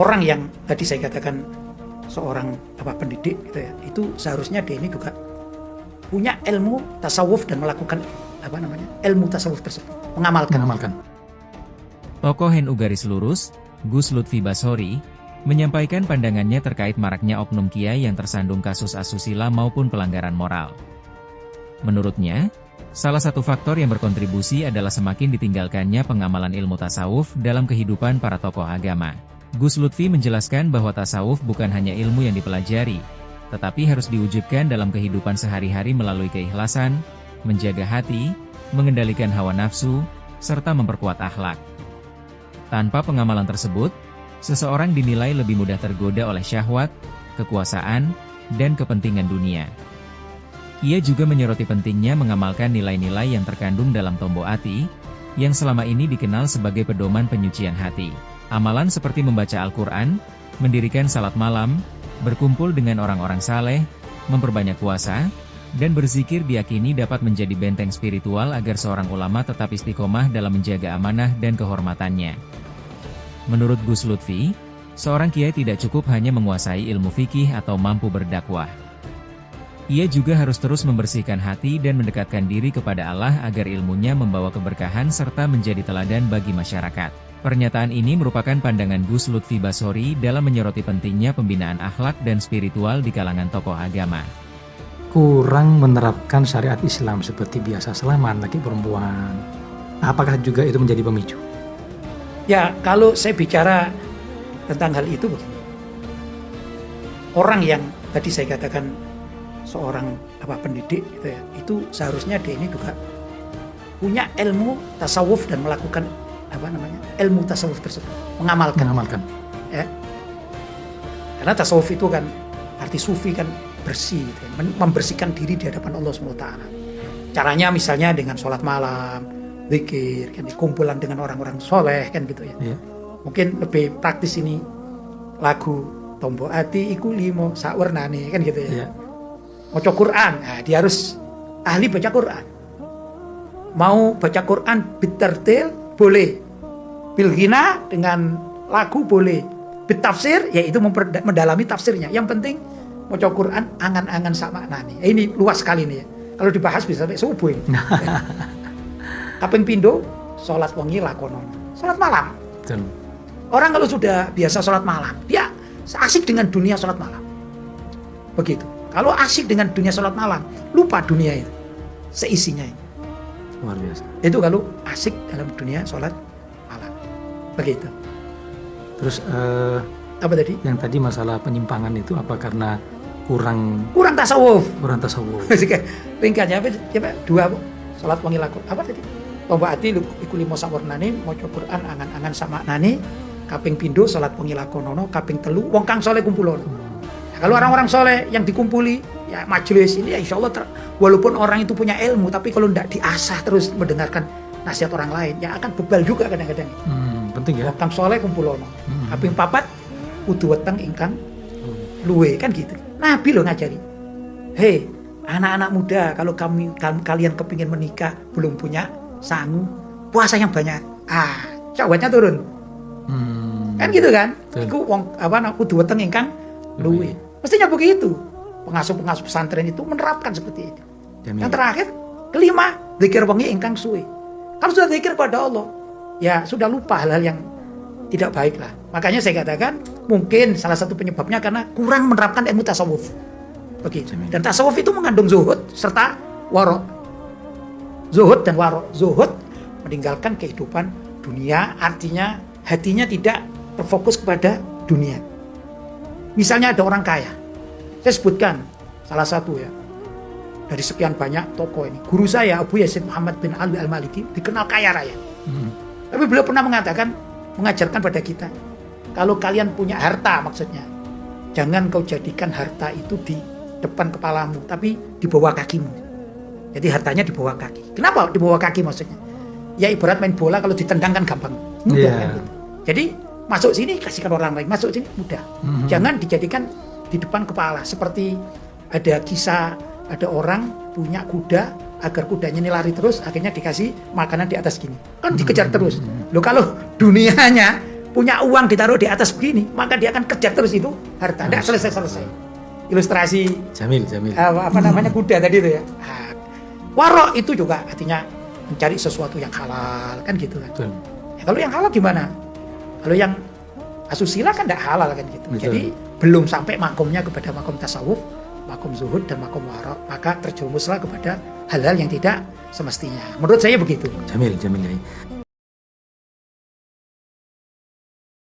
Orang yang tadi saya katakan seorang pendidik gitu ya, itu seharusnya dia ini juga punya ilmu tasawuf dan melakukan ilmu tasawuf tersebut, mengamalkan. Tokoh NU Garis Lurus, Gus Lutfi Bashori, menyampaikan pandangannya terkait maraknya oknum kiai yang tersandung kasus asusila maupun pelanggaran moral. Menurutnya, salah satu faktor yang berkontribusi adalah semakin ditinggalkannya pengamalan ilmu tasawuf dalam kehidupan para tokoh agama. Gus Lutfi menjelaskan bahwa tasawuf bukan hanya ilmu yang dipelajari, tetapi harus diwujudkan dalam kehidupan sehari-hari melalui keikhlasan, menjaga hati, mengendalikan hawa nafsu, serta memperkuat akhlak. Tanpa pengamalan tersebut, seseorang dinilai lebih mudah tergoda oleh syahwat, kekuasaan, dan kepentingan dunia. Ia juga menyoroti pentingnya mengamalkan nilai-nilai yang terkandung dalam Tombo Ati, yang selama ini dikenal sebagai pedoman penyucian hati. Amalan seperti membaca Al-Quran, mendirikan salat malam, berkumpul dengan orang-orang saleh, memperbanyak puasa, dan berzikir diyakini dapat menjadi benteng spiritual agar seorang ulama tetap istiqomah dalam menjaga amanah dan kehormatannya. Menurut Gus Lutfi, seorang kiai tidak cukup hanya menguasai ilmu fikih atau mampu berdakwah. Ia juga harus terus membersihkan hati dan mendekatkan diri kepada Allah agar ilmunya membawa keberkahan serta menjadi teladan bagi masyarakat. Pernyataan ini merupakan pandangan Gus Lutfi Bashori dalam menyoroti pentingnya pembinaan akhlak dan spiritual di kalangan tokoh agama. Kurang menerapkan syariat Islam seperti biasa salaman laki perempuan. Apakah juga itu menjadi pemicu? Ya, kalau saya bicara tentang hal itu begini. Orang yang tadi saya katakan seorang pendidik gitu ya, itu seharusnya dia ini juga punya ilmu tasawuf dan melakukan ilmu tasawuf tersebut, mengamalkan. Ya. Karena tasawuf itu kan arti sufi kan bersih, gitu ya, membersihkan diri di hadapan Allah SWT. Caranya misalnya dengan sholat malam, zikir, kan, kumpulan dengan orang-orang soleh kan gitu ya. Mungkin lebih praktis ini lagu Tombo Ati iku limo sakwernane kan gitu ya. Maca Quran, nah, dia harus ahli baca Quran. Mau baca Quran bitartil boleh, bilghina dengan lagu boleh, bitafsir yaitu mendalami tafsirnya. Yang penting maca Quran angan-angan sak maknane. Ini luas sekali nih ya. Kalau dibahas bisa sampai subuh. Kaping pindho salat wengi lakonon. Salat malam. Betul. Orang kalau sudah biasa salat malam, dia asik dengan dunia salat malam. Begitu. Kalau asik dengan dunia salat malam, lupa dunia itu seisinya itu. Luar biasa. Itu kalau asik dalam dunia sholat malam. Begitu. Terus apa tadi? yang tadi masalah penyimpangan itu apa karena kurang tasawuf. Ringkasnya apa? Dua sholat wengi laku. Apa tadi? Tombo ati iku limo sawarnane maca Quran angan-angan sama nani. Kaping pindho sholat wengi lakonono, kaping telu wong kang saleh kumpulono. Kalau orang-orang soleh yang dikumpuli, ya majelis ini ya insya Allah walaupun orang itu punya ilmu, tapi kalau tidak diasah terus mendengarkan nasihat orang lain, ya akan bebal juga kadang-kadang. Penting ya. Wakang soleh kumpulono, kaping papat kudu weteng ingkang luwe kan gitu. Nabi lo ngajari, hei anak-anak muda, kalau kalian kepingin menikah belum punya sangu, puasa yang banyak, syahwatnya turun. Kan gitu kan? Iku wong kudu weteng ingkang luwe. Mestinya begitu. Pengasuh-pengasuh pesantren itu menerapkan seperti itu. Yang terakhir, kelima, zikir wengi ingkang suwe. Kalau sudah zikir pada Allah, ya sudah lupa hal-hal yang tidak baik lah. Makanya saya katakan, mungkin salah satu penyebabnya karena kurang menerapkan ilmu tasawuf. Begitu. Dan tasawuf itu mengandung zuhud serta warok. Zuhud dan warok. Zuhud meninggalkan kehidupan dunia, artinya hatinya tidak terfokus kepada dunia. Misalnya ada orang kaya, saya sebutkan salah satu ya, dari sekian banyak tokoh ini, guru saya Abu Yazid Muhammad bin Ali Al-Maliki dikenal kaya raya. Tapi beliau pernah mengajarkan pada kita, kalau kalian punya harta maksudnya, jangan kau jadikan harta itu di depan kepalamu, tapi di bawah kakimu. Jadi hartanya di bawah kaki. Kenapa di bawah kaki maksudnya? Ya ibarat main bola kalau ditendang kan gampang, mudah kan gitu. Jadi masuk sini kasihkan orang lain, masuk sini mudah. Jangan dijadikan di depan kepala. Seperti ada kisah, ada orang punya kuda, agar kudanya ini lari terus, akhirnya dikasih makanan di atas gini. Kan dikejar terus. Loh kalau dunianya punya uang ditaruh di atas begini, maka dia akan kejar terus itu harta. Tidak selesai-selesai. Ilustrasi Jamil. apa namanya kuda tadi itu ya. Warok itu juga artinya mencari sesuatu yang halal kan gitu kan. Betul. Ya, kalau yang halal gimana? Kalau yang asusila kan tidak halal kan gitu. Betul. Jadi belum sampai makomnya kepada makom tasawuf, makom zuhud dan makom warok, maka terjerumuslah kepada hal-hal yang tidak semestinya. Menurut saya begitu. Jamil Yai.